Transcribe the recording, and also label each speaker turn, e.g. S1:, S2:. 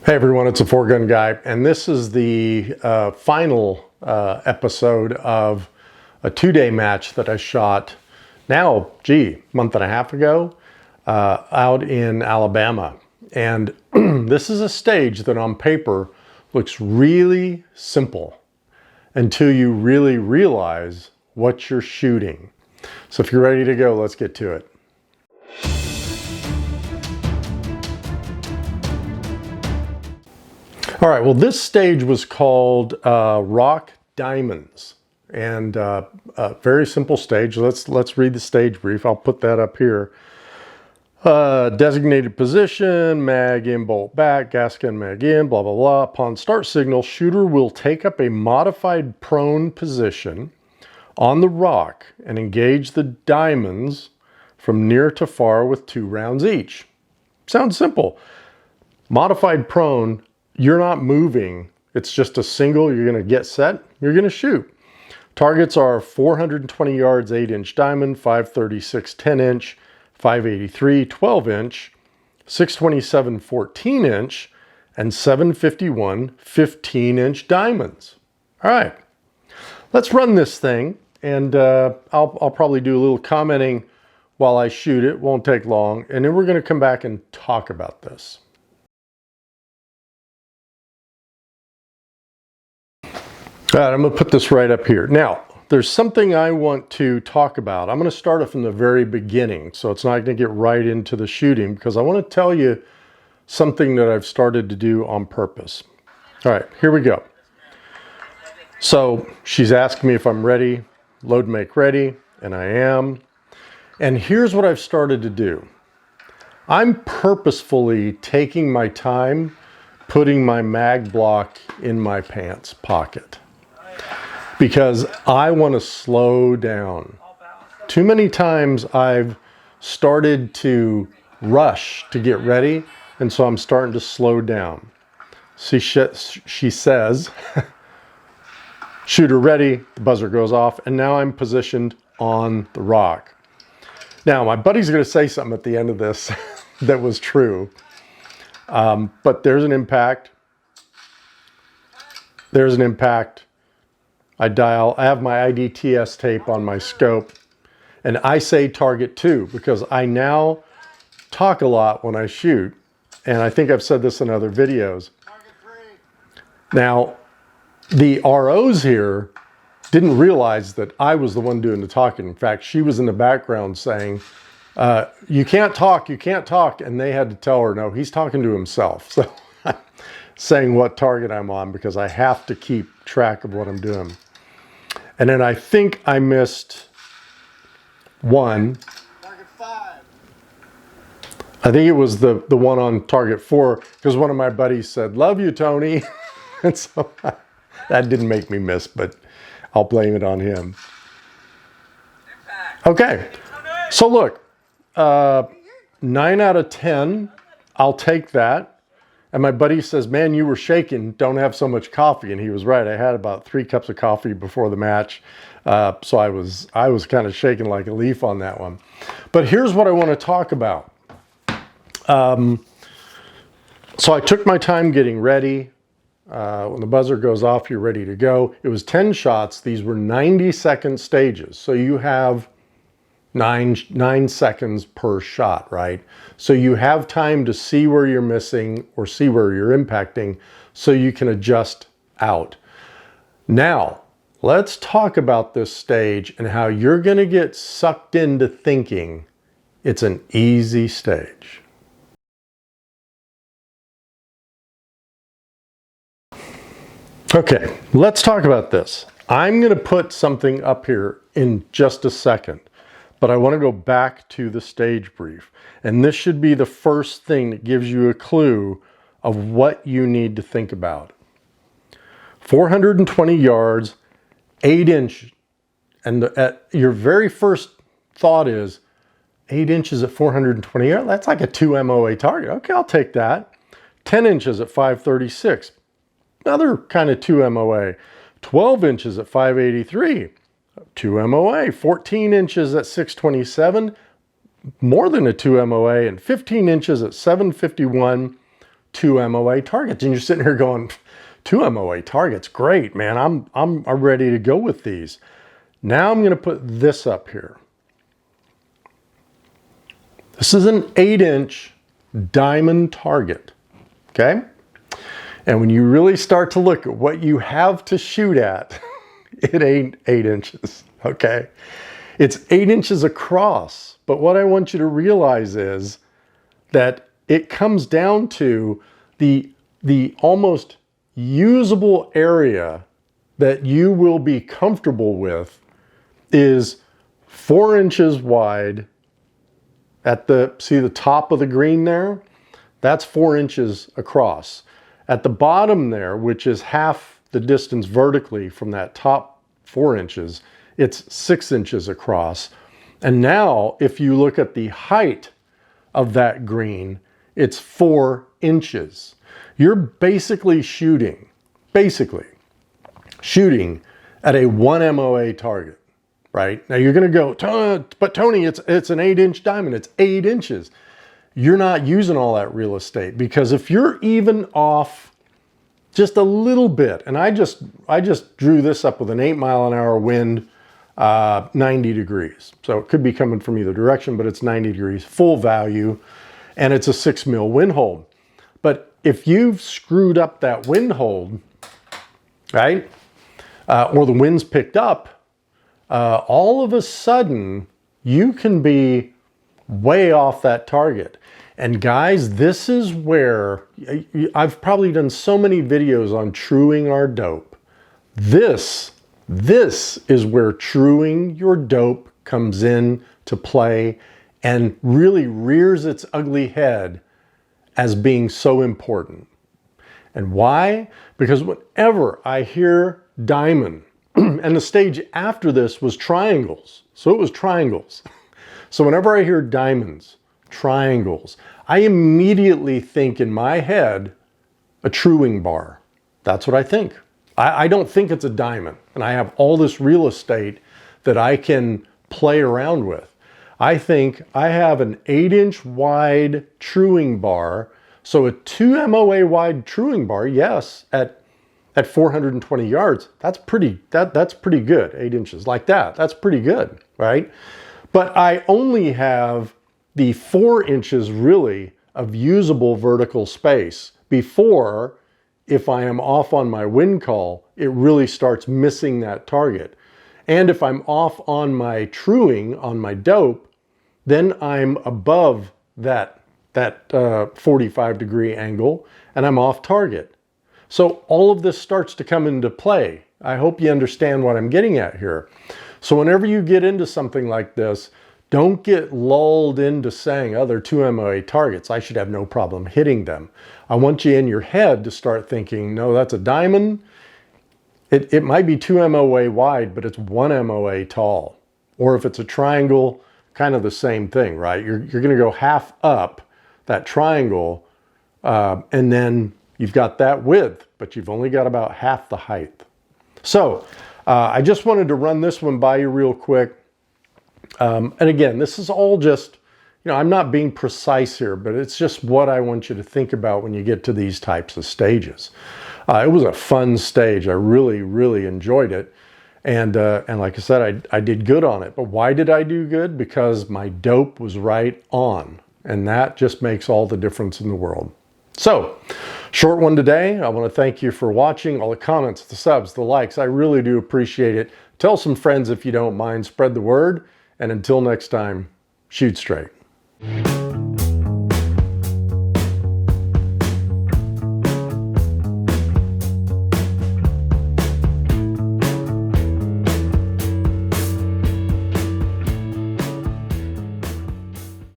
S1: Hey everyone, it's a Four Gun Guy, and this is the final episode of a two-day match that I shot now, month and a half ago, out in Alabama. And this is a stage that on paper looks really simple until you really realize what you're shooting. So if you're ready to go, let's get to it. All right, well, this stage was called Rock Diamonds, and a very simple stage. Let's read the stage brief. I'll put that up here. Designated position, mag in, bolt back, gas gun mag in, blah, blah, blah. Upon start signal, shooter will take up a modified prone position on the rock and engage the diamonds from near to far with 2 rounds each. Sounds simple. Modified prone, you're not moving. It's just a single. You're going to get set. You're going to shoot. Targets are 420 yards, 8-inch diamond, 536, 10-inch, 583, 12-inch, 627, 14-inch, and 751, 15-inch diamonds. All right, let's run this thing, and I'll probably do a little commenting while I shoot it. Won't take long, and then we're going to come back and talk about this. All right, I'm going to put this right up here. Now, there's something I want to talk about. I'm going to start it from the very beginning, so it's not going to get right into the shooting, because I want to tell you something that I've started to do on purpose. All right, here we go. So she's asking me if I'm ready, load make ready, and I am. And here's what I've started to do. I'm purposefully taking my time putting my mag block in my pants pocket, because I want to slow down. Too many times I've started to rush to get ready, and so I'm starting to slow down. She says, shooter ready, the buzzer goes off, and now I'm positioned on the rock. Now, my buddy's going to say something at the end of this that was true, but there's an impact. There's an impact. I have my IDTS tape on my scope, and I say target 2 because I now talk a lot when I shoot, and I think I've said this in other videos. Target 3. Now, the ROs here didn't realize that I was the one doing the talking. In fact, she was in the background saying, you can't talk, and they had to tell her, no, he's talking to himself. So I'm saying what target I'm on because I have to keep track of what I'm doing. And then I think I missed one. Target 5. I think it was the one on target 4, because one of my buddies said, love you, Tony. And so that didn't make me miss, but I'll blame it on him. Okay, so look, 9 out of 10, I'll take that. And my buddy says, man, you were shaking, don't have so much coffee. And he was right. I had about 3 cups of coffee before the match. So I was kind of shaking like a leaf on that one. But here's what I want to talk about. So I took my time getting ready. When the buzzer goes off, you're ready to go. It was 10 shots. These were 90-second stages. So you have 9 seconds per shot, right? So you have time to see where you're missing or see where you're impacting so you can adjust out. Now, let's talk about this stage and how you're going to get sucked into thinking it's an easy stage. Okay, let's talk about this. I'm going to put something up here in just a second, but I want to go back to the stage brief. And this should be the first thing that gives you a clue of what you need to think about. 420 yards, 8-inch, and your very first thought is 8 inches at 420 yards? That's like a 2 MOA target. Okay, I'll take that. 10 inches at 536. Another kind of 2 MOA. 12 inches at 583. 2 MOA. 14 inches at 627. More than a 2 MOA. And 15 inches at 751. 2 MOA targets. And you're sitting here going, 2 MOA targets, great, man. I'm ready to go with these. Now I'm going to put this up here. This is an 8-inch diamond target, okay? And when you really start to look at what you have to shoot at, it ain't 8 inches, okay? It's 8 inches across. But what I want you to realize is that it comes down to the almost usable area that you will be comfortable with is 4 inches wide at see the top of the green there? That's 4 inches across. At the bottom there, which is half the distance vertically from that top 4 inches, it's 6 inches across. And now, if you look at the height of that green, it's 4 inches. You're basically shooting at a 1 MOA target, right? Now you're going to go, but Tony, it's an 8-inch diamond. It's 8 inches. You're not using all that real estate, because if you're even off just a little bit, and I just drew this up with an 8-mile-an-hour wind, 90 degrees. So it could be coming from either direction, but it's 90 degrees, full value, and it's a 6 mil wind hold. But if you've screwed up that wind hold, right, or the wind's picked up, all of a sudden you can be way off that target. And guys, this is where I've probably done so many videos on truing our dope. This is where truing your dope comes in to play and really rears its ugly head as being so important. And why? Because whenever I hear diamond, and the stage after this was triangles, so it was triangles. So whenever I hear diamonds, triangles, I immediately think in my head a truing bar. That's what I think. I don't think it's a diamond, and I have all this real estate that I can play around with. I think I have an 8-inch wide truing bar, so a 2 MOA wide truing bar, yes, at 420 yards, that's pretty good. 8 inches like that, that's pretty good, right? But I only have the 4 inches really of usable vertical space before, if I am off on my wind call, it really starts missing that target. And if I'm off on my truing, on my dope, then I'm above that 45-degree angle, and I'm off target. So all of this starts to come into play. I hope you understand what I'm getting at here. So whenever you get into something like this, don't get lulled into saying, oh, they're 2 MOA targets, I should have no problem hitting them. I want you in your head to start thinking, no, that's a diamond. It might be 2 MOA wide, but it's 1 MOA tall. Or if it's a triangle, kind of the same thing, right? You're going to go half up that triangle, and then you've got that width, but you've only got about half the height. So I just wanted to run this one by you real quick. And again, this is all just, I'm not being precise here, but it's just what I want you to think about when you get to these types of stages. It was a fun stage. I really, really enjoyed it. And like I said, I did good on it. But why did I do good? Because my dope was right on. And that just makes all the difference in the world. So, short one today. I want to thank you for watching. All the comments, the subs, the likes. I really do appreciate it. Tell some friends if you don't mind. Spread the word. And until next time, shoot straight.